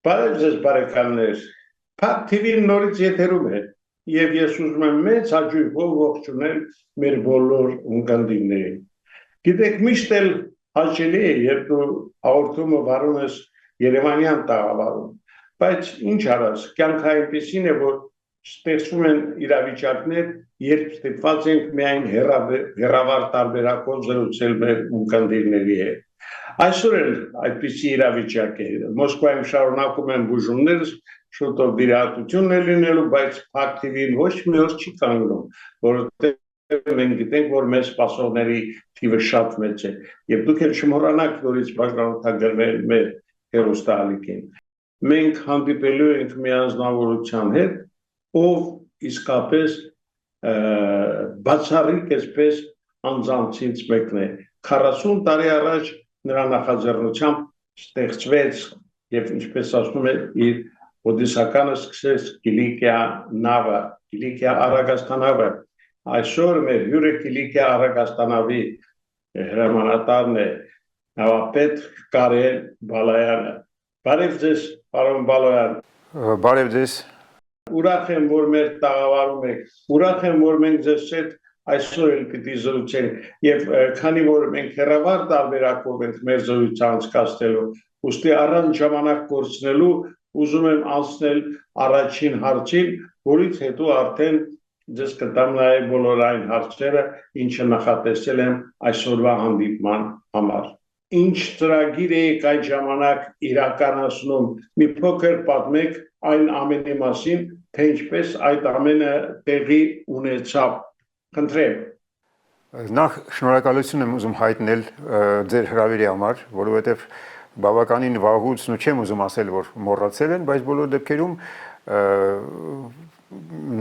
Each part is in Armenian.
Բարև ձեզ բարեկամներ, Փակ TV-ն նորից եթերում է և ես ուզում եմ մեծ հաճույքով ողջունել մեր բոլոր ունկնդիրներին։ Գիտեք, միշտ էլ հաճելի է, երբ դու հաղորդումը վարում ես երևանյան տաղավարում, բայց ինչ արած, կյանքը այնպիսին է, որ ստեղծվում են իրավիճակներ, երբ ստիպված ենք միայն հեռավար տարբերակով զրուցել մեր ունկնդիրների հետ։ Այսօր էլ այդպիսի իրավիճակ է, Մոսկվայում շարունակում են բուժումները, շուտով վիրահատություն է լինելու, բայց Փակ TV-ն ոչ մի օր չի կանգնում, որովհետև մենք գիտենք, որ մեզ սպասողների թիվը շատ մեծ է, եւ դուք էլ չմոռանաք նորից բաժանորդագրվել մեր հեռուստաալիքին։ Մենք հանդիպելու ենք մի անձնավորության հետ, ով իսկապես բացառիկ այսպես անձանցից մեկն է։ 40 տարի առաջ նրա նախաձեռնությամբ ստեղծվեց եւ ինչպես ասում է իր ոդիսականը սկսեց Կիլիկիա նավը, Կիլիկիա Արագաստանավը։ Այսօր մեր հյուրը Կիլիկիա Արագաստանավի հրամանատարն է նավապետ Կարեն Բալայանը։ Բարև ձեզ, պարոն Բալայան։ Բարև ձեզ։ Ուրախ եմ, որ մեր տաղավարում եք, ուրախ եմ, որ մենք ձեզ հետ այսօր էլ պիտի զրուցենք եւ քանի որ մենք հեռավար տարբերակով ենք մեր զրույցը անցկացնելու, ուստի առանց ժամանակ կորցնելու ուզում եմ անցնել առաջին հարցին, որից հետո արդեն ձեզ կտամ նաեւ բոլոր այն հարցերը, ինչը նախատեսել եմ այսօրվա հանդիպման համար։ Ինչ ծրագիր եք այդ ժամանակ իրականացնում, մի փոքր պատմեք այն ամենի մասին, թե ինչպես այդ ամենը տեղի ունեցավ։ Խնդրեմ։ Նախ շնորհակալություն եմ ուզում հայտնել ձեր հրավերի համար, որովհետև բավականին վաղուց ու չեմ ուզում ասել, որ մոռացել են, բայց բոլոր դեպքերում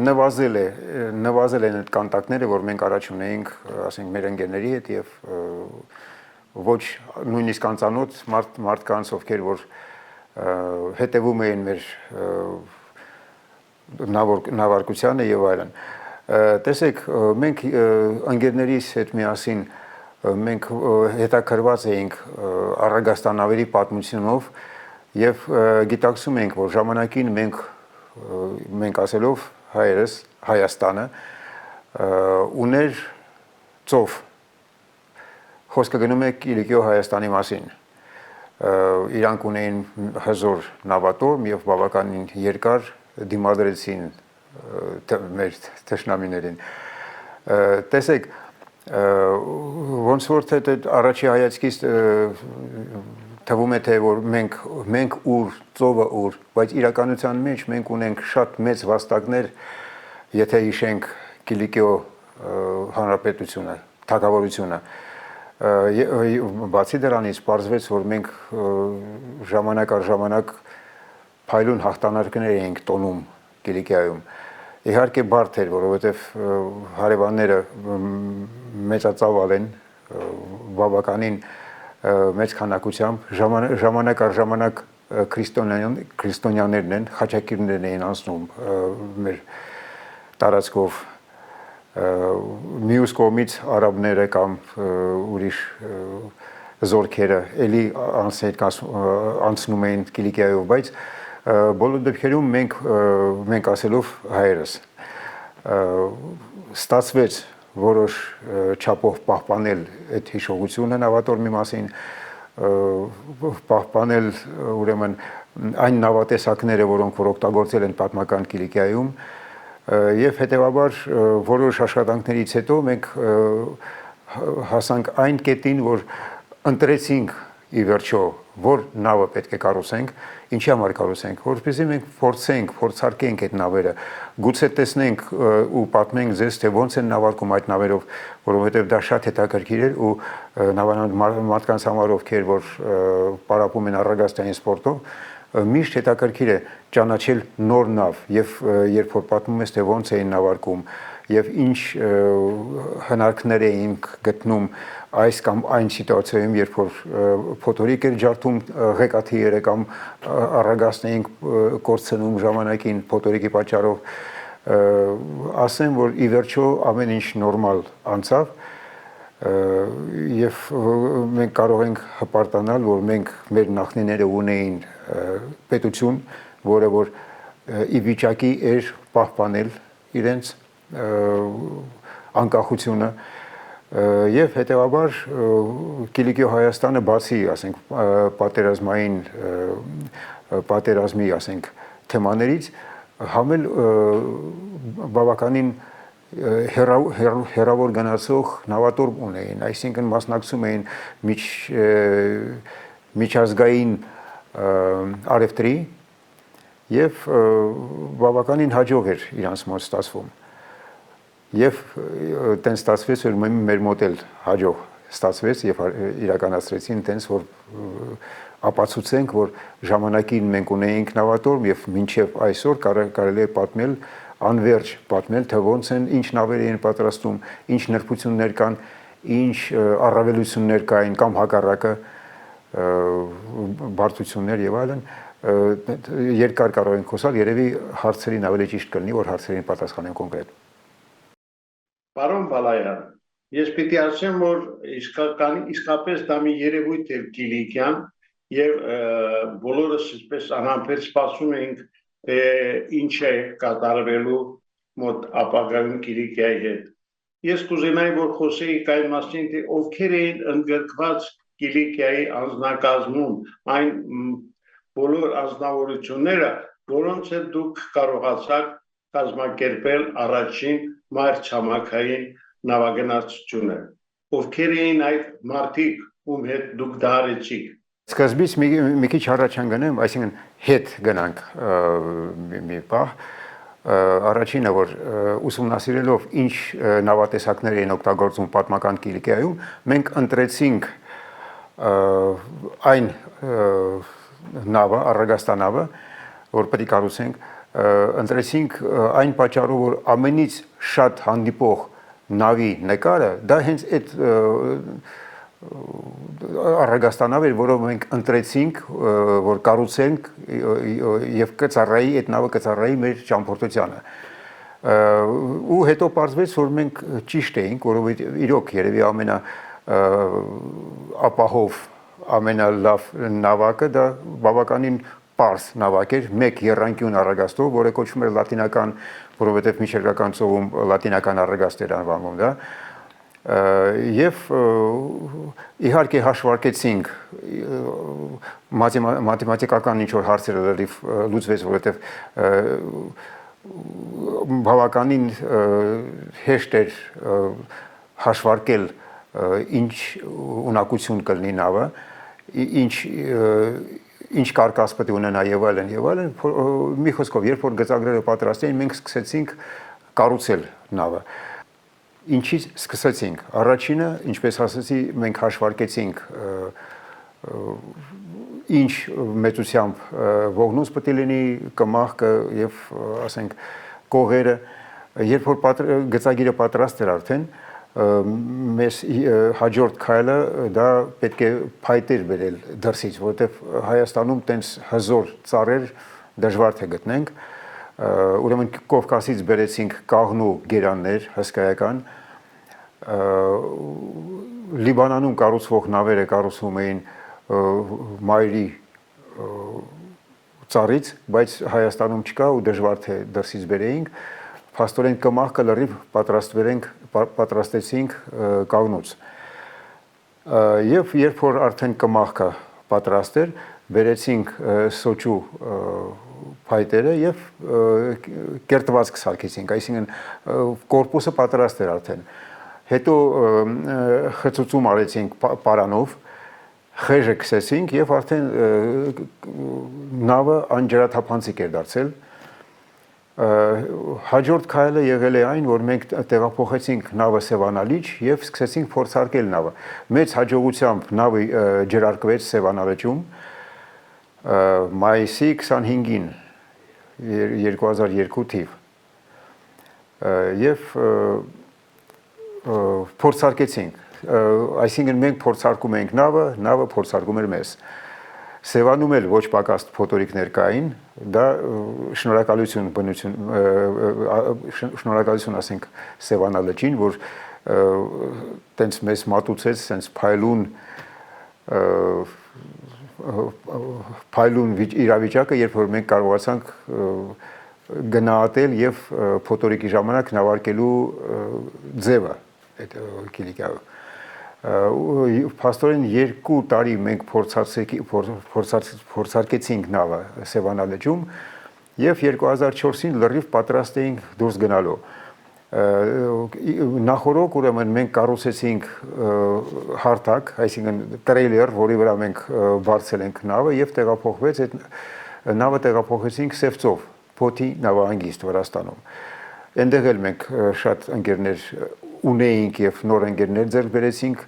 նվազել են այդ կոնտակտները, որ մենք առաջ ունեինք, ասենք, մեր ընկերների հետ եւ ոչ նույնիսկ անծանոթ մարդկանց, ովքեր որ հետևում էին մեր նավարկությանը եւ այլն։ Տեսեք, մենք ընկերներիս հետ միասին մենք հետաքրված էինք Արագաստանավերի պատմությունով եւ գիտակցում ենք, որ ժամանակին մենք ասելով հայերս Հայաստանը ուներ ծով, խոսքը գնում է Կիլիկիո Հայաստանի մասին, իրանք ունեին հզոր նավատորմ եւ բավականին երկար դիմադրեցին մեր թշնամիներին։ Տեսեք, ոնց որ թե առաջի հայացքից թվում է թե որ մենք ուր, ծովը ուր, բայց իրականության մեջ մենք ունենք շատ մեծ վաստակներ, եթե հիշենք Կիլիկիո հանրապետությունը, թագավորությունը։ Բացի դրանից պարզվեց, որ մենք ժամանակ առ ժամանակ փայլուն հաղթանակներ էինք տոնում Կիլիկիայում։ Իհարկե բարդ էր, որովհետև հարևանները մեծածավալ են, բավականին մեծ քանակությամբ, ժամանակ առ ժամանակ քրիստոնյաներն են, խաչակիրներն էին անցնում մեր տարածքով, մյուս կողմից արաբները կամ ուրիշ զորքերը էլի անցնում էին Կիլիկիայով, բայց բոլոր դեպքերում մենք ասելով հայերս ստացվեց որոշ չափով պահպանել այդ հիշողությունը նավատորմի մասին, պահպանել ուրեմն այն նավատեսակները, որոնք որ օգտագործել են պատմական Կիլիկիայում եւ հետեւաբար որոշ աշխատանքներից հետո մենք հասանք այն կետին, որ ընտրեցինք ի վերջո, որ նավը պետք է կառուցենք, ինչի համար կառուցենք, որպեսզի մենք փորձարկենք այդ նավերը, գուցե տեսնենք ու պատմենք ձեզ, թե ոնց են նավարկում այդ նավերով, որովհետև դա շատ հետաքրքիր էր ու մարդկանց համար, ովքեր որ պարապում են Արագաստանի սպորտով, միշտ հետաքրքիր է ճանաչել նոր նավ եւ երբ որ պատմում ես, թե ոնց էին նավարկում եւ ինչ հնարքներ էինք գտնում այս կամ այն սիտուացիայում, երբ որ փոթորիկ էր ջարդում ղեկաթիերը կամ Արագաստն էինք կորցնում ժամանակին փոթորիկի պատճառով, ասեմ, որ ի վերջո ամեն ինչ նորմալ անցավ եւ մենք կարող ենք հպարտանալ, որ մենք մեր նախնիները ունեին պետություն, որը որ ի վիճակի էր պահպանել իրենց անկախությունը եւ հետեւաբար Կիլիկիո Հայաստանը բացի, ասենք, պատերազմի, ասենք, թեմաներից համել բավականին հերավոր գնացող նավատորմ ունեին, այսինքն մասնակցում էին միջազգային արևտրի եւ բավականին հաջող էր իրանց մոտ ստացվում։ Եվ տենց ստացվեց, որ մեր մոտ էլ հաջող ստացվեց եւ իրականացրեցին տենց, որ ապացուցենք, որ ժամանակին մենք ունեինք նավատորմ եւ մինչեւ այսօր կարելի է պատմել, անվերջ պատմել, թե ոնց են, ինչ նավեր էին պատրաստում, ինչ նրբություններ կան, ինչ առավելություններ կային կամ հակառակը բարձություններ եւ այլն, երկար կարող ենք խոսալ, երևի հարցերին ավելի ճիշտ կլինի, որ հարցերին պատասխանեմ կոնկրետ։ Պարոն Բալայան, ես պիտի ասեմ, որ իսկապես դա մի երևույթ էր Կիլիկյան եւ բոլորս այսպես անհամբեր սպասում էինք, թե ինչ է կատարվելու մոտ ապագայում Կիլիկիայի հետ։ Ես կուզենայի, որ խոսեիք այն մասին, թե ովքեր էին ընդգրկված Կիլիկիայի անձնակազմում, այն բոլոր անձնավորությունները, որոնց հետ դուք կարողացաք կազմակերպել առաջին մայրցամաքային նավագնացությունը։ Ովքեր էին այդ մարդիկ, ում հետ դուք դա արեցիք։ Սկզբից մի քիչ առաջ գնեմ, այսինքն հետ գնանք մի պահ։ Առաջինը, որ ուսումնասիրելով ինչ նավատեսակներ էին օգտագործում պատմական Կիլիկիայում, մենք ընտրեցինք այն նավը, Առագաստանավը, որ պետք է կառուցենք, ընտրեցինք այն պատճառով, որ ամենից շատ հանդիպող նավի նկարը դա հենց այդ Առագաստանավը էր, որով մենք ընտրեցինք, որ կառուցենք եւ կծառայի այդ նավը կծառայի մեր ճամփորդությանը։ Ու հետո պարզվեց, որ մենք ճիշտ էինք, որովհետեւ իրոք երևի ապահով ամենալավ նավակը դա բավականին պարզ նավակ էր, մեկ եռանկյուն առագաստով, որը կոչվում էր լատինական, որովհետև միջերկրական ծովում լատինական առագաստ էր անվանում, դա։ Եվ իհարկե հաշվարկեցինք մաթեմատիկական ինչ-որ հարցերը լրիվ լուծվեց, որովհետև բավականին հեշտ էր հաշվարկել ինչ ունակություն կլինի նավը, ինչ կարկաս պետք է ունենա եւ այլն, մի խոսքով, երբ որ գծագրերը պատրաստ էին, մենք սկսեցինք կառուցել նավը։ Ինչից սկսեցինք։ Առաջինը, ինչպես ասացի, մենք հաշվարկեցինք ինչ մեծությամբ ողնուց պետք է լինի կմախքը եւ ասենք կողերը, երբ որ գծագիրը պատրաստ էր արդեն, մեզ հաջորդ քայլը դա պետք է փայտեր բերել դրսից, որովհետև Հայաստանում տենց հզոր ծառեր դժվար թե գտնենք, ուրեմն Կովկասից բերեցինք կաղնու գերաններ հսկայական, Լիբանանում կառուցվող նավերը կառուցվում էին մայրի ծառից, բայց Հայաստանում չկա ու դժվար թե դրսից բերեինք, փաստորեն կմախքը լրիվ պատրաստեցինք կաղնուց։ Եվ երբ որ արդեն կմախքը պատրաստ էր, բերեցինք սոճու փայտերը եւ կերտվածք սարքեցինք, այսինքն կորպուսը պատրաստ էր արդեն։ Հետո խցուցում արեցինք պարանով, խեժը քսեցինք եւ արդեն նավը անջրաթափանցիկ էր դարձել։ Հաջորդ քայլը եղել է այն, որ մենք տեղափոխեցինք նավը Սևանալիճ եւ սկսեցինք փորձարկել նավը։ Մեծ հաջողությամբ նավը ջրարկվեց Սևանալճում մայիսի 25-ին 2002 թիվ։ Եվ փորձարկեցինք, այսինքն մենք փորձարկում էինք նավը, նավը փորձարկում էր մեզ։ Սևանում էլ ոչ պակաս փոթորիկներ կային, դա շնորհակալություն ասենք Սևանալճին, որ տենց մեզ մատուցեց, տենց փայլուն փայլուն իրավիճակը, երբ որ մենք կարողացանք գնահատել եւ փոթորիկի ժամանակ նավարկելու ձևը այդ Կիլիկիայում։ Փաստորեն 2 տարի մենք փորձարկեցինք նավը Սևանա լճում եւ 2004-ին լրիվ պատրաստ էինք դուրս գնալու։ Նախորդ ուրեմն մենք կառուցեցինք հարթակ, այսինքն տրեյլեր, որի վրա մենք բարձել ենք նավը եւ տեղափոխվեց այդ նավը տեղափոխեցինք Սևծով, Փոթի նավահանգիստ Վրաստանում։ Այնտեղ էլ մենք շատ ընկերներ ունեինք եւ նոր ընկերներ ձեռք բերեցինք,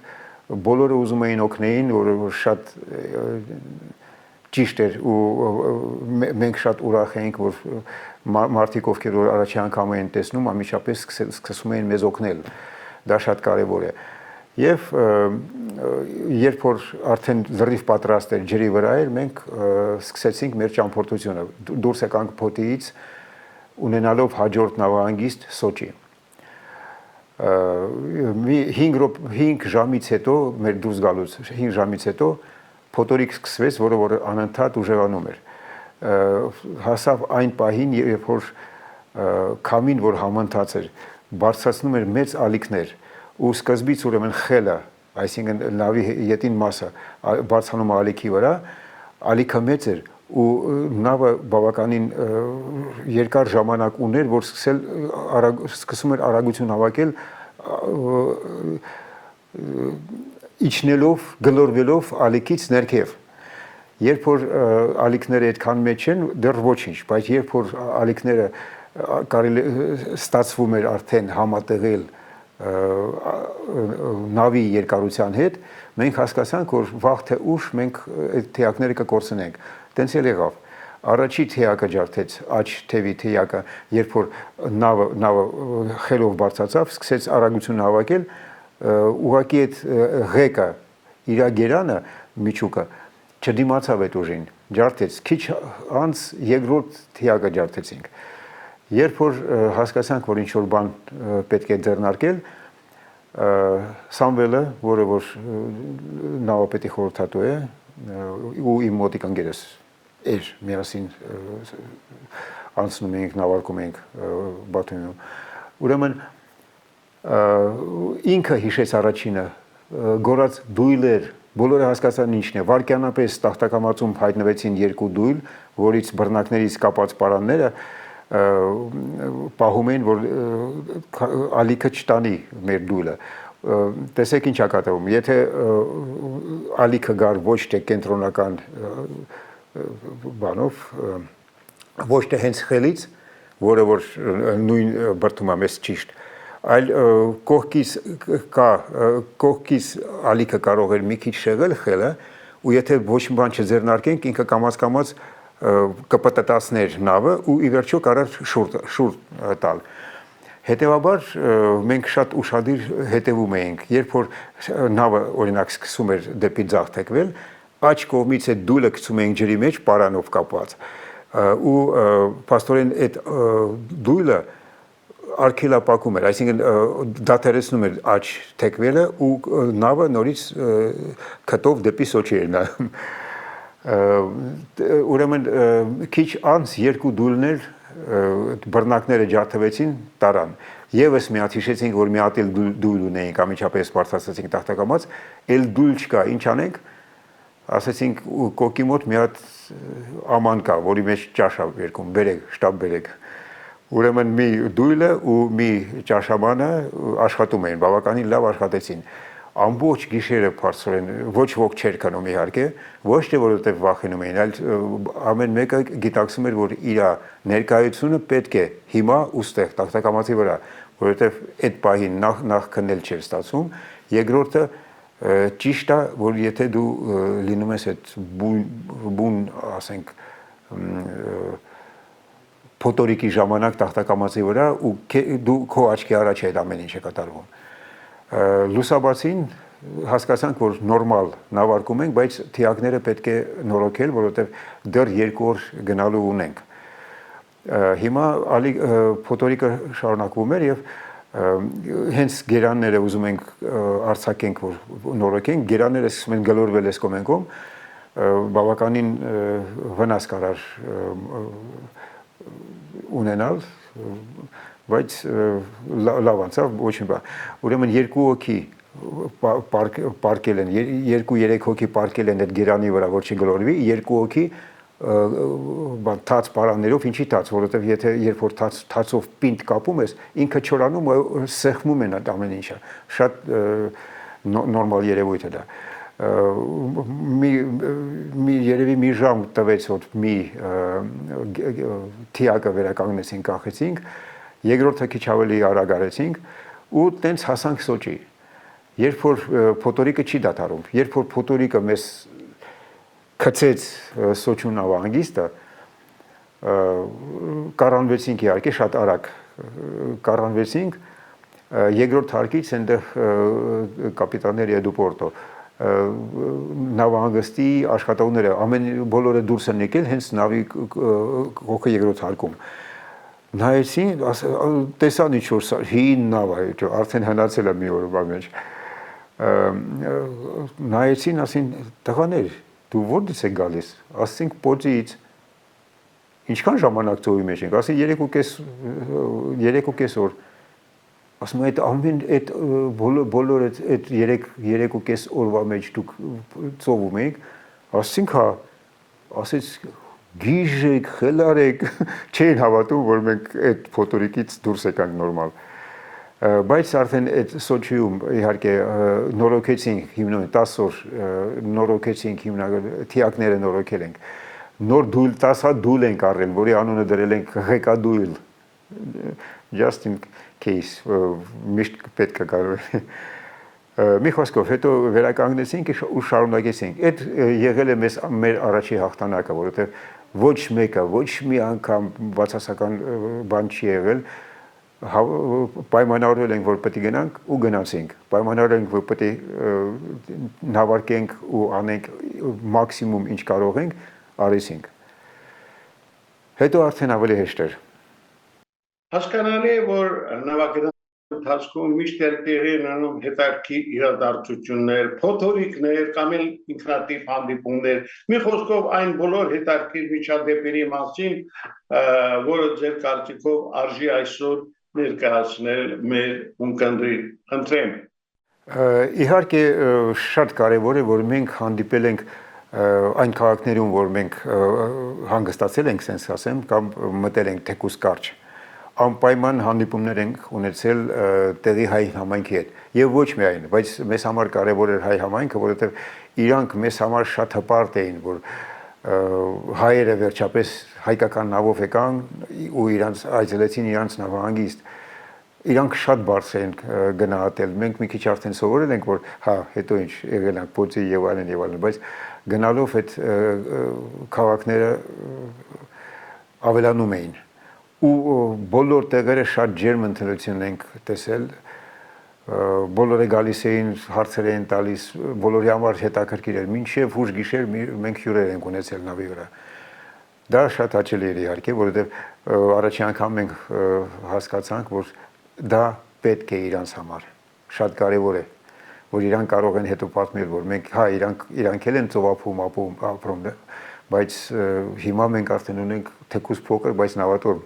բոլորը ուզում էին օգնեին, որ շատ ճիշտ էր ու մենք շատ ուրախ էինք, որ մարդիկ ովքեր որ առաջի անգամ էին տեսնում, ամիջապես սկսում էին մեզ օգնել։ Դա շատ կարևոր է։ Եվ երբ որ արդեն լրիվ պատրաստ էր ջրի վրա էր, մենք սկսեցինք մեր ճամփորդությունը։ Դուրս եկանք Փոթիից ունենալով հաջորդ նավահանգիստ Սոչի։ 5 ժամից հետո մեր դուրս գալուց 5 ժամից հետո փոթորիկ սկսվեց, որը որ անընդհատ ուժեղանում էր։ Հասավ այն պահին, երբ որ քամին որ համընթաց էր, բարձրացնում էր մեծ ալիքներ ու սկզբից ուրեմն խելը, այսինքն նավի ետին մասը բարձրանում ալիքի վրա, ալիքը մեծ էր ու նավը բավականին երկար ժամանակ ուներ, որ սկսում էր արագություն հավաքել իջնելով, գլորվելով ալիքից ներքև։ Երբ որ ալիքները այդքան մեծ են, դեռ ոչինչ, բայց երբ որ ալիքները կարելի ստացվում էր արդեն համատեղել նավի երկարության հետ, մենք հասկացանք, որ վաղ թե ուշ մենք այդ թեյակները կկորցնենք։ Տենց էլ եղավ։ Առաջի թեյակը ջարդեց, աջ թևի թեյակը, երբ որ նավը խելով բարձրացավ, սկսեց արագություն հավաքել, ուղղակի այդ ղեկը, իր գերանը, միջուկը չդիմացավ այդ ուժին, ջարդեց, քիչ անց երկրորդ թեյակը ջարդեցինք։ Երբ որ հասկացանք, որ ինչ-որ բան պետք է ձեռնարկել, Սամվելը, որը որ նավապետի խորհրդատու է, ու իմ մոտիկ ընկերս էր, միասին անցնում էինք, նավարկում էինք Բաթումում։ Ուրեմն ինքը հիշեց առաջինը, գորած դույլեր, բոլորը հասկացան ինչն է, վարկյանապես տախտակամածում հայտնվեցին 2 դույլ, որից բռնակներից կապած պարանները պահում էին, որ ալիքը չտանի մեր դույլը։ Տեսեք ինչ ա կատարվում, եթե ալիքը գար ոչ թե կենտրոնական բանով, ոչ թե հենց խելից, որը որ նույն բրդում է մեզ ճիշտ, այլ կողքից ալիքը կարող էր մի քիչ շեղել խելը, ու եթե ոչ մի բան չձեռնարկենք, ինքը կամաց կպտտացներ նավը ու ի վերջո կարող շուռ տալ։ Հետևաբար մենք շատ ուշադիր հետևում էինք, երբ որ նավը օրինակ սկսում էր դեպի ձախ թեքվել, աջ կողմից այդ դուլը գցում էինք ջրի մեջ պարանով կապված ու փաստորեն այդ դուլը արգելապակում էր, այսինքն դադարեցնում էր աջ թեքվելը ու նավը նորից քթով դեպի Սոչի էր նայում։ Ուրեմն քիչ անց 2 դուլներ բռնակները ջարդվեցին տարան։ Եվս մի հատ հիշեցինք, որ մի հատ էլ դույլ ունեինք, ամիջապես բարձրացրեցինք տախտակամած, էլ դույլ չկա, ինչ անենք։ Ասեցինք կոկի մոտ մի հատ աման կա, որի մեջ ճաշ ա երկում, բերեք, շտապ բերեք։ Ուրեմն մի դույլը ու մի ճաշամանը աշխատում էին, բավականին լավ աշխատեցին։ Ամբողջ գիշերը փաստորեն ոչ ոք չէր քնում իհարկե, ոչ թե որովհետև վախենում էին, այլ ամեն մեկը գիտակցում էր, որ իր ներկայությունը պետք է հիմա ուստեղ տախտակամածի վրա, որովհետև այդ պահին նախ քնել չէր ստացվում, երկրորդը ճիշտ է, որ եթե դու լինում ես այդ բուն, ասենք, փոթորիկի ժամանակ տախտակամածի վրա ու դու քո աչքի առաջ է այդ ամեն ինչը կատարվում։ Լուսաբացին հասկացանք, որ նորմալ նավարկում ենք, բայց թիակները պետք է նորոգել, որովհետև դեռ 2 օր գնալու ունենք։ Հիմա փոթորիկը շարունակվում էր եւ հենց գերանները ուզում ենք արձակենք, որ նորոգենք, գերանները սկսում են գլորվել էս կոմենկոմ, բավականին վնաս կարար ունենալ, բայց լավ անցավ, ոչ մի բան։ Ուրեմն երկու հոգի պարկել են, 2-3 հոգի պարկել են այդ գերանի վրա, որ չգլորվի, 2 հոգի թաց պարաններով, ինչի թաց, որովհետև եթե երբ որ թացով պինդ կապում ես, ինքը չորանում, սեղմում են այդ ամեն ինչը, շատ նորմալ երևույթ է դա։ Երևի մի ժամ տվեց, որ մի թիակը վերականգնեցինք, կախեցինք, երկրորդը քիչ ավելի արագ արեցինք ու տենց հասանք Սոչի։ Երբ որ փոթորիկը չի դադարում, երբ որ փոթորիկը մեզ քցեց Սոչու նավահանգիստը, կառանվեցինք իհարկե շատ արագ կառանվեցինք, երկրորդ հարկից այնտեղ կապիտանների Էդուպորտո նավահանգստի աշխատողները բոլորը դուրս են եկել հենց նավի կողքը երկրորդ հարկում։ Նայեցին, տեսան ինչ-որ հին նավ է, արդեն հնացել է մի օրվա մեջ։ Նայեցին, ասին, տղաներ, դու որտեղից եք գալիս, ասենք Պոծիից, ինչքան ժամանակ ծովի մեջ ենք, ասին 3.5 օր, ասում այդ ամեն այդ բոլոր այդ 3.5 օրվա մեջ դուք ծովում եք, ասենք հա, ասեց գիժ եք, խելար եք, չէին հավատում, որ մենք այդ փոթորիկից դուրս եկանք նորմալ։ Բայց արդեն այդ Սոչիում իհարկե նորոգեցինք հիմնորեն 10 օր նորոգեցինք թիակները նորոգել ենք, նոր դույլ 10 հատ դույլ ենք առել, որի անունը դրել ենք ղեկադույլ, just in case, միշտ պետք է կարող մի խոսքով, հետո վերականգնեցինք ու շարունակեցինք, այդ եղել է մեր առաջի հաղթանակը, որովհետև ոչ մեկը, ոչ մի անգամ բացասական բան չի եղել, պայմանավորել ենք, որ պետք է գնանք ու գնացինք, պայմանավորել ենք, որ պետք է նավարկենք ու անենք մաքսիմում ինչ կարող ենք, արեցինք։ Հետո արդեն ավելի հեշտ էր։ Հասկանալի է, որ նավագնացության ընթացքում միշտ տեղի են ունենում հետաքրքիր իրադարձություններ, փոթորիկներ կամ ինքնատիպ հանդիպումներ, մի խոսքով այն բոլոր հետաքրքիր միջադեպերի մասին, որը ձեր կարծիքով արժի այսօր ներկայացնել մեր ունկնդրին, խնդրեմ։ Իհարկե շատ կարևոր է, որ մենք հանդիպել ենք այն քաղաքներում, որ մենք հանգստացել ենք, sense ասեմ, կամ մտել ենք թեկուզ կարճ, անպայման հանդիպումներ ենք ունեցել տեղի հայ համայնքի հետ, եւ ոչ միայն, բայց մեզ համար կարևոր էր հայ համայնքը, որովհետեւ իրանք մեզ համար շատ հպարտ էին, որ հայերը վերջապես հայկական նավով եկան ու իրանց այցելեցին իրանց նավահանգիստ, իրանք շատ բարձր են գնահատել, մենք մի քիչ արդեն սովորել ենք, որ հա, հետո ինչ եղել ենք Պոծի եւ այլն, բայց գնալով այդ քաղաքները ավելանում էին ու բոլոր տեղերը շատ ջերմ ընտրություն ենք տեսել, բոլորը գալիս էին, հարցեր էին տալիս, բոլորի համար հետաքրքիր էր, մինչև ուշ գիշեր մենք հյուրեր ենք ունեցել նավի վրա։ Դա շատ հաճելի էր իհարկե, որովհետև առաջի անգամ մենք հասկացանք, որ դա պետք է իրանց համար, շատ կարևոր է, որ իրանք կարող են հետո պատմել, որ մենք, հա, իրանք էլ են ծովափում ապրում, բայց հիմա մենք արդեն ունենք թեկուզ փոքր, բայց նավատորմ։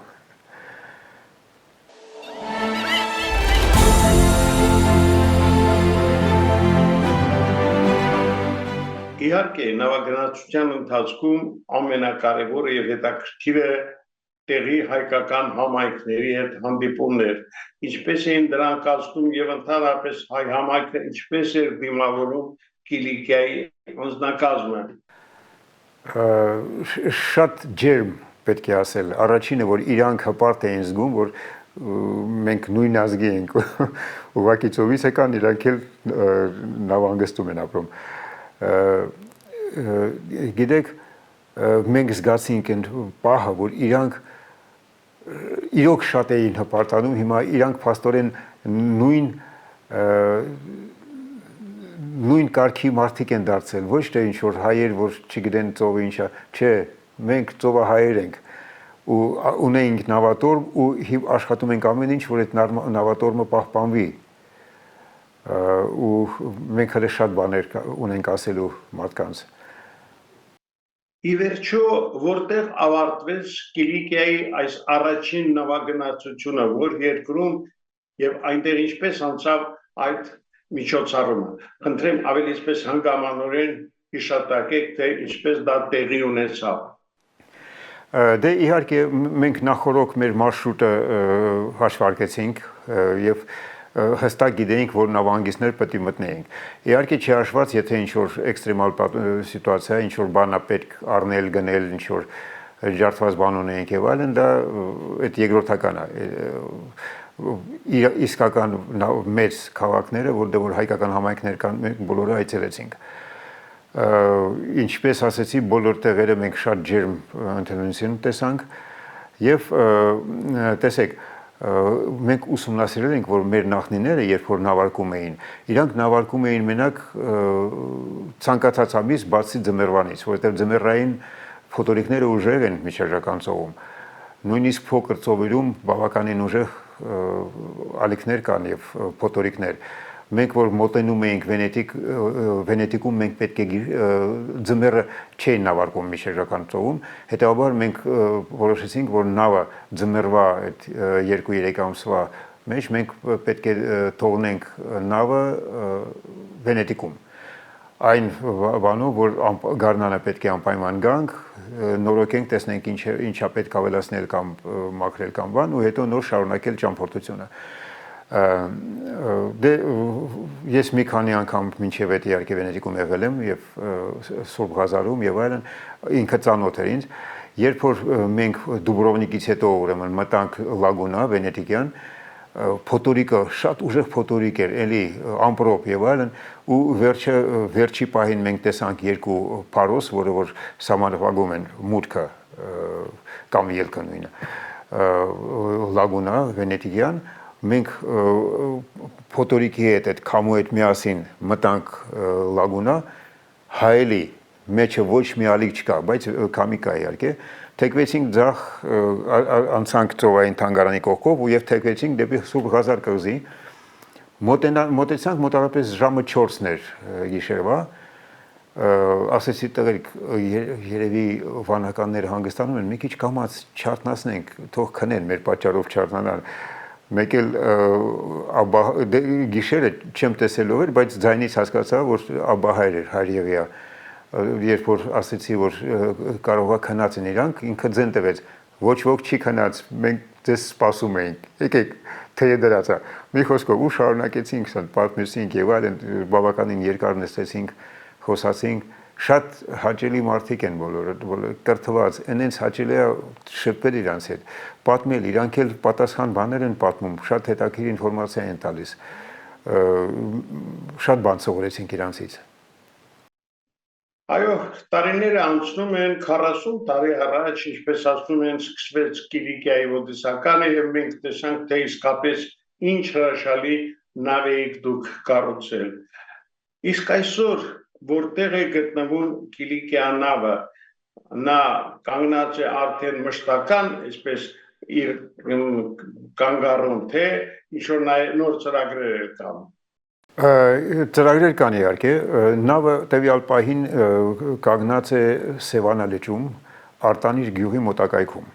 Իհարկե, նավագնացության ընթացքում ամենակարևորը եւ հետաքրքիրը տեղի հայկական համայնքների հետ հանդիպումներ, ինչպես էին դրանք անցնում եւ ընդհանրապես հայ համայնքը ինչպես էր դիմավորում Կիլիկիայի անձնակազմը։ Շատ ջերմ պետք է ասել, առաջինը, որ իրանք հպարտ էին զգում, որ մենք նույն ազգի ենք, ուղղակի ծովից եկան, իրանք էլ նավահանգստում են ապրում։ Գիտեք, մենք զգացինք այն պահը, որ իրանք իրոք շատ էին հպարտանում, հիմա իրանք փաստորեն նույն կարգի մարդիկ են դարձել, ոչ թե ինչ որ հայեր, որ չգիտեն ծովը ինչա, չէ, մենք ծովահայեր ենք ու ունենք նավատորմ ու աշխատում ենք ամեն ինչ, որ այդ նավատորմը պահպանվի։ Ու մենք հենց շատ բաներ ունենք ասելու մարդկանց։ ի վերջո որտեղ ավարտվեց Կիլիկիայի այս առաջին նավագնացությունը, որ երկրում եւ այնտեղ ինչպես անցավ այդ միջոցառումը։ Խնդրեմ ավելի այսպես հանգամանորեն հիշատակեք, թե ինչպես դա տեղի ունեցավ։ Դե իհարկե մենք նախորոք մեր մարշրուտը հաշվարկեցինք եւ հստակ գիտեինք, որ նավահանգիստներ պետք է մտնեինք։ Իհարկե չի հաշված, եթե ինչ-որ էքստրեմալ սիտուացիա, ինչ-որ բան է պետք առնել, գնել, ինչ-որ ջարդված բան ունեինք եւ այլն, դա այդ երկրորդական է։ Իսկական մեծ քաղաքները, որտեղ որ հայկական համայնքներ կան, մենք բոլորը այցելեցինք։ Ինչպես ասեցի, բոլոր տեղերը մենք շատ ջերմ ընդունություն տեսանք եւ տեսեք, մենք ուսումնասիրել ենք, որ մեր նախնիները, երբ որ նավարկում էին, իրանք նավարկում էին մենակ ցանկացած ամիս բացի ձմեռվանից, որովհետեւ ձմեռային փոթորիկները ուժեղ են միջաժական ծովում։ Նույնիսկ փոքր ծովերում բավականին ուժեղ ալիքներ կան եւ փոթորիկներ։ Մենք որ մոտենում էինք Վենետիկում մենք պետք է ձմեռը չէին նավարկում միջերժական ծովում, հետեւաբար մենք որոշեցինք, որ նավը ձմեռվա այդ 2-3 ամսվա մեջ մենք պետք է թողնենք նավը Վենետիկում։ Այն բանով, որ գարնանը պետք է անպայման գանք, նորոգենք, տեսնենք ինչա պետք ավելացնել կամ մաքրել կամ բան, ու հետո նոր շարունակել ճամփորդությունը։ Դե ես մի քանի անգամ մինչև այդ իհարկե Վենետիկում եղել եմ եւ Սուրբ Ղազարում եւ այլն, ինքը ծանոթ էր ինձ, երբ որ մենք Դուբրովնիկից հետո ուրեմն մտանք Լագունա Վենետիկյան, փոթորիկը շատ ուժեղ փոթորիկ էր, էլի ամպրոպ եւ այլն, ու վերջի պահին մենք տեսանք երկու փարոս, որը որ սահմանափակում են մուտքը կամ ելքը նույնը Լագունա Վենետիկյան, մենք փոթորիկի հետ այդ քամու հետ միասին մտանք Լագունա, հայելի մեջը ոչ մի ալիք չկա, բայց քամի կա իհարկե, թեքվեցինք ձախ անցանք ծովային թանգարանի կողքով ու եւ թեքվեցինք դեպի Սուրբ Ղազար կղզի, մոտեցանք մոտավորապես ժամը 4-ն էր գիշերվա, ասեցի տղերք, երևի վանականները հանգստանում են, մի քիչ կամաց չարթնացնենք, թող քնեն, մեր պատճառով չարթնանան։ Մեկ էլ գիշերը չեմ տեսելով էր, բայց ձայնից հասկացա, որ աբահայր էր հայրեղիա, երբ որ ասեցի, որ կարող է քնած են իրանք, ինքը ձեն տվեց, ոչ ոք չի քնած, մենք ձեզ սպասում էինք, եկեք, թեյը դրած է, մի խոսքով ու շարունակեցինք, պատմեցինք եւ այլն, բավականին երկար նստեցինք, խոսացինք, շատ հաճելի մարդիկ են բոլորը, կրթված, այնց հաճելի է շփվել իրանց հետ, պատմել, իրանք էլ պատասխան բաներ են պատմում, շատ հետաքրքիր ինֆորմացիա են տալիս, շատ բան սովորեցինք իրանցից։ Այո, տարիները անցնում են 40 տարի առաջ, ինչպես ասում են, սկսվեց Կիլիկիայի ոդիսականը եւ մենք տեսանք, թե իսկապես ինչ հրաշալի նավ եք դուք կառուցել։ Իսկ այսօր որտեղ է գտնվում Կիլիկիա նավը, նա կանգնած է արդեն մշտական, այսպես իր կանգառում, թե ինչ-որ նոր ծրագրեր կան։ Ծրագրեր կան իհարկե, նավը տևյալ պահին կանգնած է Սևանա լճում, Արտանիր գյուղի մոտակայքում։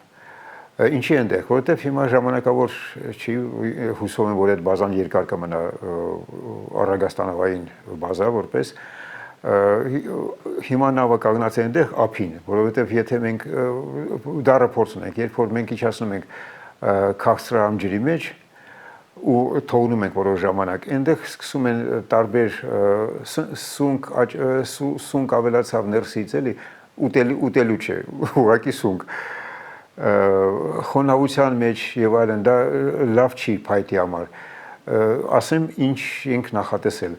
Ինչի այնտեղ, որովհետև հիմա ժամանակավոր չի, հուսով եմ, որ այդ բազան երկար կմնա Առագաստանավային բազա որպես հիմա նավը կանգնած է այնտեղ ափին, որովհետև եթե մենք դառը փորձ ունենք, երբ որ մենք իջացնում ենք քաղցրահամ ջրի մեջ ու թողնում ենք որոշ ժամանակ, այնտեղ սկսում են տարբեր սունկ ավելացավ ներսից, էլի, ուտելու չէ, ուղղակի սունկ, խոնավության մեջ եւ այլն, դա լավ չի փայտի համար, ասեմ ինչ ենք նախատեսել,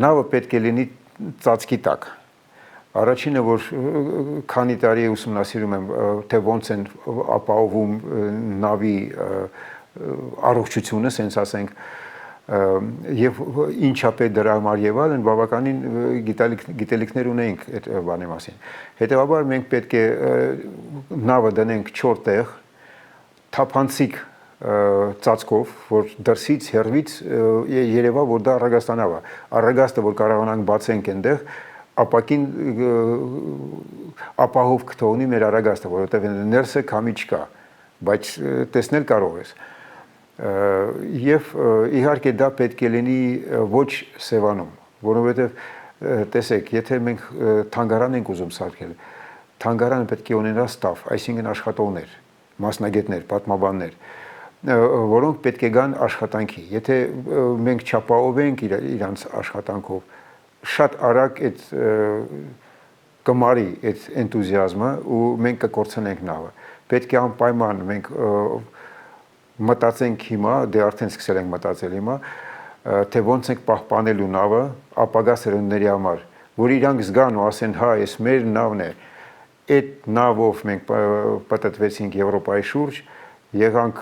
նավը պետք է լինի ծածկի տակ, առաջինը, որ քանի տարի ուսումնասիրում եմ, թե ոնց են ապահովում նավի առողջությունը, սենց ասենք, եւ ինչա պետք դրա համար եւ այլն, բավականին գիտելիքներ ունենք այդ բանի մասին։ Հետեւաբար մենք պետք է նավը դնենք 4 տեղ, թափանցիկ ծածկով, որ դրսից հեռվից երևա, որ դա Առագաստանավ է։ Առագաստը, որ կարողանանք բացենք այնտեղ, ապակին ապահով կթողնի մեր արագաստը, որովհետև ներսը քամի չկա, բայց տեսնել կարող ես։ Եվ իհարկե դա պետք է լինի ոչ Սևանում, որովհետև տեսեք, եթե մենք թանգարան ենք ուզում սարքել, թանգարանը պետք է ունենա ստաֆ, այսինքն աշխատողներ, մասնագետներ, պատմաբաններ, որոնք պետք է գան աշխատանքի։ Եթե մենք չապահովենք իրանց աշխատանքով, շատ արագ այդ կմարի այդ էնտուզիազմը ու մենք կկորցնենք նավը։ Պետք է անպայման մենք մտածենք հիմա, դե արդեն սկսել ենք մտածել հիմա, թե ոնց ենք պահպանելու նավը ապագա սերունդների համար, որ իրանք զգան ու ասեն, հա, այս մեր նավն է։ Այդ նավով մենք պատտվեցինք Եվրոպայի շուրջ, եղանք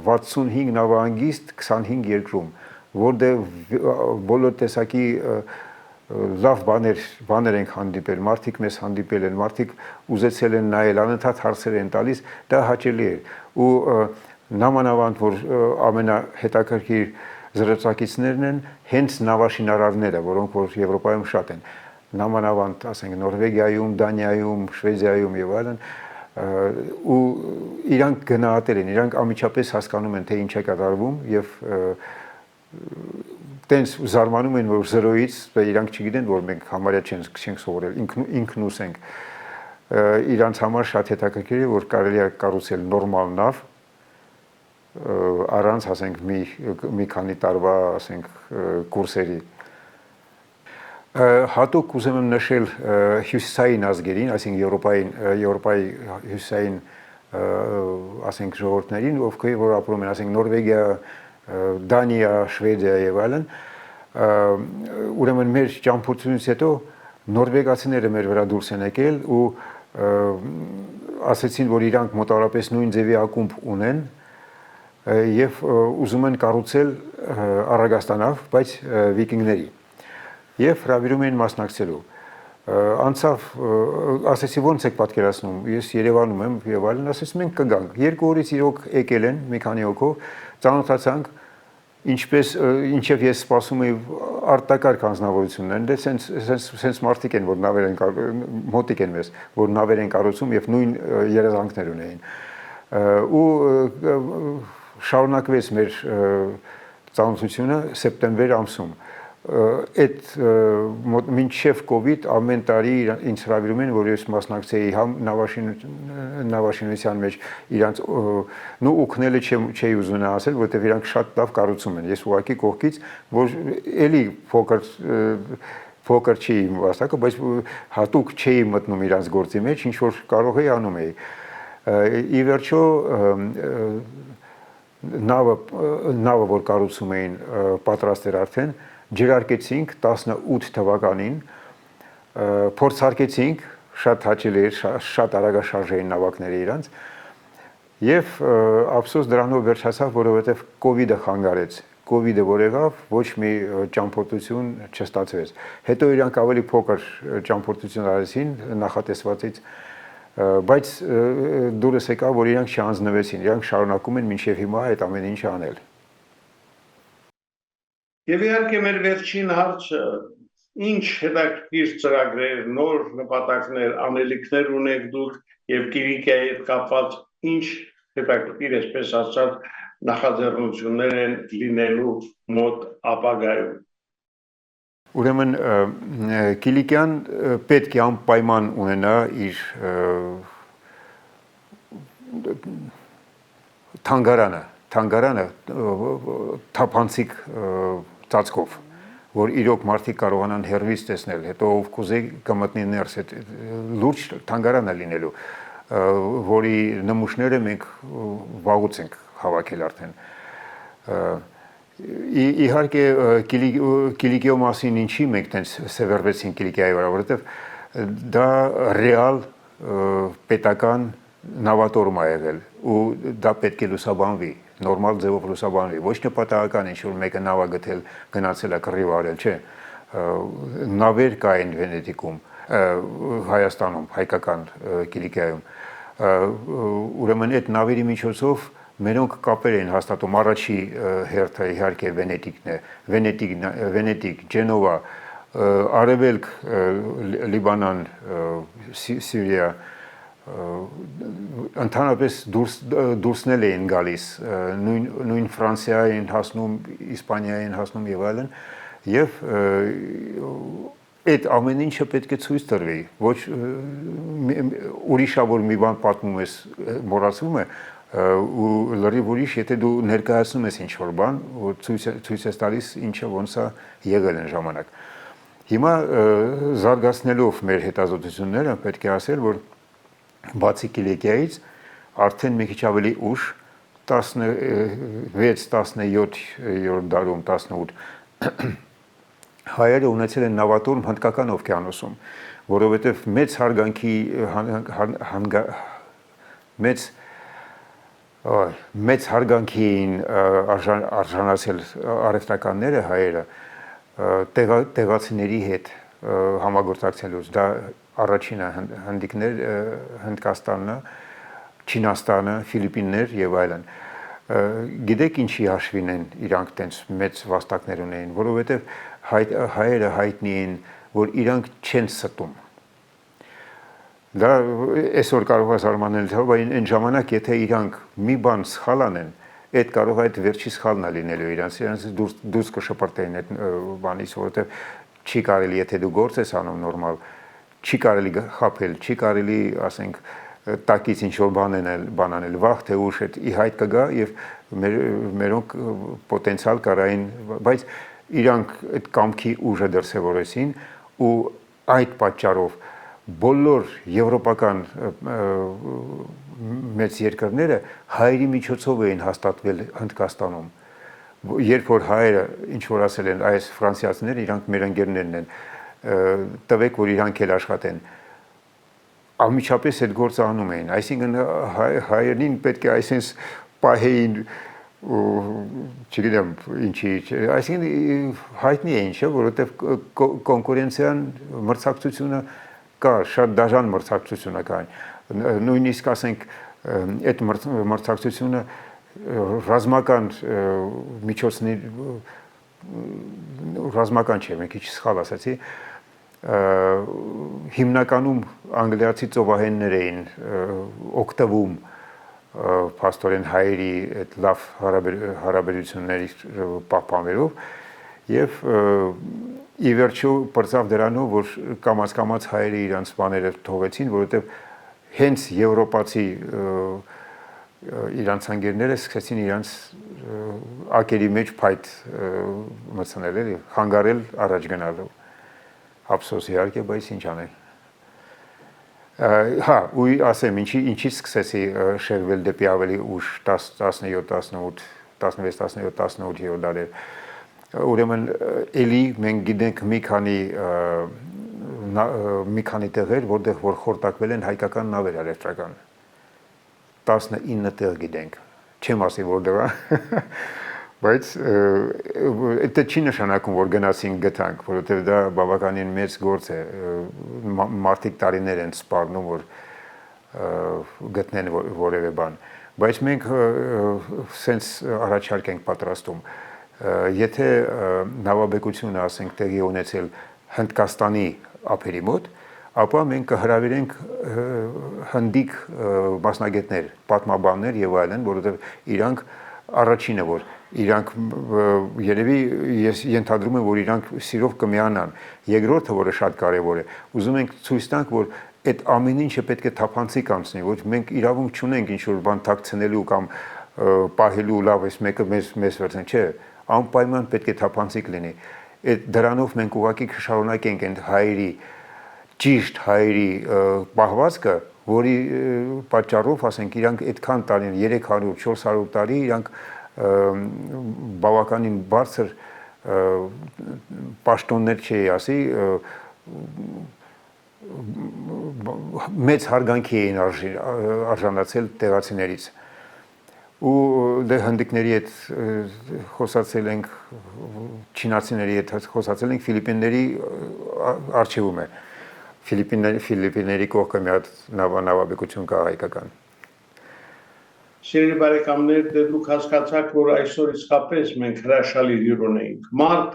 65 նավահանգիստ 25 երկրում, որտեղ բոլոր տեսակի լավ բաներ ենք հանդիպել, մարդիկ մեզ հանդիպել են, մարդիկ ուզեցել են նայել, անընդհատ հարցեր են տալիս, դա հաճելի է։ Ու նամանավանդ, որ ամենահետաքրքիր զրուցակիցներն են հենց նավաշինարարները, որոնք որ Եվրոպայում շատ են, նամանավանդ, ասենք, Նորվեգիայում, Դանիայում, Շվեդիայում եւ այլն, ու իրանք գնահատել են, իրանք ամիջապես հասկանում են, թե ինչ է կատարվում եւ տենց զարմանում են, որ զրոյից իրանք չգիտեն, որ մենք համարյա չենք սովորել, ինքնուս ենք։ Իրանց համար շատ հետաքրքիր է, որ կարելի է կառուցել նորմալ նավ առանց, ասենք, մի քանի տարվա, ասենք, կուրսերի։ Հատուկ ուզում եմ նշել հյուսիսային ազգերին, այսինքն Եվրոպայի հյուսիսային, ասենք, ժողովուրդներին, ովքեր որ ապրում են, ասենք, Նորվեգիա, Դանիա, Շվեդիա եւ այլն, ուրեմն մեր ճամփորդությունից հետո նորվեգացիները մեր վրա դուրս են եկել ու ասեցին, որ իրանք մոտավորապես նույն ձևի ակումբ ունեն եւ ուզում են կառուցել Արագաստանավ, բայց վիկինգների։ Եվ հրավիրում էին մասնակցելու։ Անցավ, ասեցի, ոնց եք պատկերացնում, ես Երևանում եմ եւ այլն, ասես մենք կգանք։ 2 օրից իրոք եկել են մի քանի հոգով, ծանոթացանք, ինչեւ ես սպասում էի արտակարգ անձնավորություններ, դե սենց մարդիկ են, որ նավեր են մոտիկ են մեզ, որ նավեր են կառուցում եւ նույն երազանքներ ունեին։ Ու շարունակվեց մեր ծանոթությունը սեպտեմբեր ամսում։ Այդ մինչև կովիդ ամեն տարի ինձ հրավիրում են, որ ես մասնակցեի համ նավաշինության մեջ իրանց նու ուքնելը չէի ուզում ասել, որտեղ իրանք շատ լավ կառուցում են։ Ես ուղղակի կողքից, որ էլի փոքր չի իմ վաստակը, բայց հատուկ չէի մտնում իրանց գործի մեջ, ինչ որ կարող էի անում էի։ Ի վերջո նավը որ կառուցում էին պատրաստ էր արդեն, ջրարկեցինք 18 թվականին, փորձարկեցինք, շատ հաճելի էր, շատ արագաշարժ էին նավակները իրանց, եւ ափսոս դրանով վերջացավ, որովհետեւ կովիդը խանգարեց, կովիդը որ եղավ, ոչ մի ճամփորդություն չստացվեց։ Հետո իրանք ավելի փոքր ճամփորդություն արեցին նախատեսվածից, բայց դուրս եկավ, որ իրանք չանձնվեցին, իրանք շարունակում են մինչև հիմա այդ ամեն ինչը անել։ Եվ իհարկե մեր վերջին հարցը, ինչ հետաքրքիր ծրագրեր, նոր նպատակներ, անելիքներ ունեք դուք եւ Կիլիկիայի հետ կապված ինչ հետաքրքիր, այսպես ասած, նախաձեռնություններ են լինելու մոտ ապագայում։ Ուրեմն Կիլիկիան պետք է անպայման ունենա իր թանգարանը թափանցիկ ծածկով, որ իրոք մարդիկ կարողանան հեռվից տեսնել, հետո ով կուզե կմտնի ներս, լուրջ թանգարանը լինելու, որի նմուշները մենք վաղուց ենք հավաքել արդեն։ Իհարկե Կիլիկիո մասին ինչի մենք տենց սևեռվեցին Կիլիկիայի վրա, որովհետև դա ռեալ պետական նավատորմ է եղել ու դա պետք է լուսաբանվի, նորմալ ձևով լուսաբանվի, ոչ նպատակական ինչ-որ մեկը նավա գտել, գնացել է կռիվ արել, չէ, նավեր կային Վենետիկում, Հայաստանում, հայկական Կիլիկիայում, ուրեմն այդ նավերի միջոցով մերոնք կապեր էին հաստատում, առաջի հերթը իհարկե Վենետիկն է, Վենետիկ, Ջենովա, Արևելք Լիբանան, Սիրիա ընդհանրապես դուրսնել էին գալիս, նույն Ֆրանսիա էին հասնում, Իսպանիա էին հասնում եւ այլն, եւ այդ ամեն ինչը պետք է ցույց տրվի, ոչ ուրիշավոր մի բան պատմում ես, մոռացվում է, ու լրիվ ուրիշ, եթե դու ներկայացնում ես ինչ-որ բան, որ ցույց ես տալիս ինչը ոնց է եղել են ժամանակ։ Հիմա զարգացնելով մեր հետազոտությունները պետք է ասել, որ բացի Կիլիկիայից արդեն մի քիչ ավելի ուշ 16-17-րդ դարում 18 հայերը ունեցել են նավատորմ Հնդկական օվկիանոսում, որովհետև մեծ հարգանքի մեծ հարգանքի էին արժանացել առևտրականները հայերը տեղացիների հետ համագործակցելուց, դա առաջինը հնդիկներ, Հնդկաստանը, Չինաստանը, Ֆիլիպիններ եւ այլն։ Գիտեք ինչի հաշվին են իրանք տենց մեծ վաստակներ ունեին, որովհետեւ հայերը հայտնի են, որ իրանք չեն ստում։ Դա այսօր կարող է զարմանալ, բայց այն ժամանակ եթե իրանք մի բան սխալ անեն, այդ կարող է այդ վերջի սխալն լինելու իրանց դուրս կշպրտեն այդ բանից, որովհետեւ չի կարելի, եթե դու գործ ես անում նորմալ, չի կարելի խաբել, չի կարելի, ասենք, տակից ինչ-որ բան անել, վաղ թե ուշ այդ ի հայտ կգա եւ մերոնք պոտենցիալ կարային, բայց իրանք այդ կամքի ուժը դրսևորեցին ու այդ պատճառով բոլոր եվրոպական մեծ երկրները հայերի միջոցով էին հաստատվել Հնդկաստանում։ Երբ որ հայերը ինչ որ ասել են, այս ֆրանսիացիները իրանք մեր ընկերներն են, տվեք որ իրանք էլ աշխատեն, անմիջապես այդ գործը անում էին, այսինքն հայերին պետք է այսպես պահեին, չգիտեմ ինչի, այսինքն հայտնի է ինչը, որովհետև կոնկուրենցիան մրցակցությունը կա, շատ դաժան մրցակցություն կա, նույնիսկ ասենք այդ մրցակցությունը ռազմական միջոցներ, ռազմական չէ, մի քիչ սխալ ասացի, հիմնականում անգլիացի ծովահեններ էին օգտվում փաստորեն հայերի այդ լավ հարաբերությունների պահպանվելով եւ ի վերջո բրծավ դրանով, որ կամաց հայերը իրանց բաները թողեցին, որովհետեւ հենց եվրոպացի իրանց անգերները սկսեցին իրանց ակերի մեջ փայտ մտցնել, խանգարել առաջ գնալու։ Ափսոս իհարկե, բայց ինչ անել։ Հա, ու ասեմ, ինչից սկսեցի շեղվել դեպի ավելի ուշ 17-18, 16-17-18-րդ դարեր։ Ուրեմն էլի մենք գիտենք մի քանի տեղեր, որտեղ որ խորտակվել են հայկական նավեր առևտրական։ 19 տեղ գիտենք։ Չեմ ասի որտեղ է, բայց դա չի նշանակում, որ գնացինք գտանք, որովհետև դա բավականին մեծ գործ է, մարդիկ տարիներ են սպառնում, որ գտնեն որևէ բան, բայց մենք սենց առաջարկ ենք պատրաստում, եթե նավաբեկությունը, ասենք, տեղի ունեցել Հնդկաստանի ափերի մոտ, ապա մենք կհրավիրենք հնդիկ մասնագետներ, պատմաբաններ եւ այլն, որովհետեւ իրանք առաջինը որ իրանք երևի ես ենթադրում եմ որ իրանք սիրով կմիանան, երկրորդը որը շատ կարեւոր է, ուզում ենք ցույց տանք որ այդ ամեն ինչը պետք է թափանցիկ անցնի, ոչ մենք իրավունք չունենք ինչ որ բան թաքցնելու կամ պահելու լավ էս մեկը մեզ վերցնի, չէ, անպայման պետք է թափանցիկ լինի։ Այդ դրանով մենք ուղղակի կշարունակենք այդ հայերի ճիշտ հայերի պահվածքը, որի պատճառով, ասենք, իրանք այդքան տարի, 300-400 տարի իրանք բավականին բարձր պաշտոններ չի ասի, մեծ հարգանքի էին արժանացել տեղացիներից։ Ու դե հնդիկների հետ խոսացել ենք, չինացիների հետ խոսացել ենք, Ֆիլիպինների արխիվում է։ Ֆիլիպինների կողքը մի հատ նավաբեկություն կա հայկական։ Սիրելի բարեկամներ, դուք հասկացաք, որ այսօր իսկապես մենք հրաշալի հյուր ունենք։ Մարդ,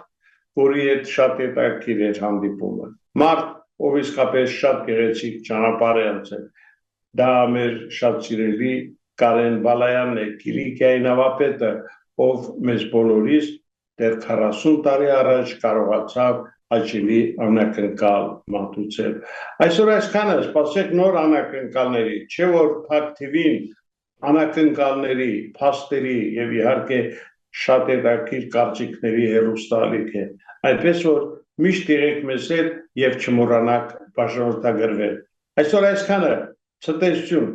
որի հետ շատ հետաքրքիր էր հանդիպումը։ Մարդ, ով իսկապես շատ գեղեցիկ ճանապարհ է անցել։ Դա մեր շատ սիրելի Կարեն Բալայանն է, Կիլիկիայի նավապետը, ով մեզ բոլորիս դեռ 40 տարի առաջ կարողացավ հաճելի անակնկալ մատուցել։ Այսօր այսքանը, սպասեք նոր անակնկալների, չէ որ Փակ TV-ն անակնկալների, փաստերի եւ իհարկե շատ հետաքրքիր կարծիքների հեռուստալիք է։ Այնպես որ միշտ եղեք մեզ հետ եւ չմոռանաք բաժանորդագրվել։ Այսօր այսքանը, ցտեսություն։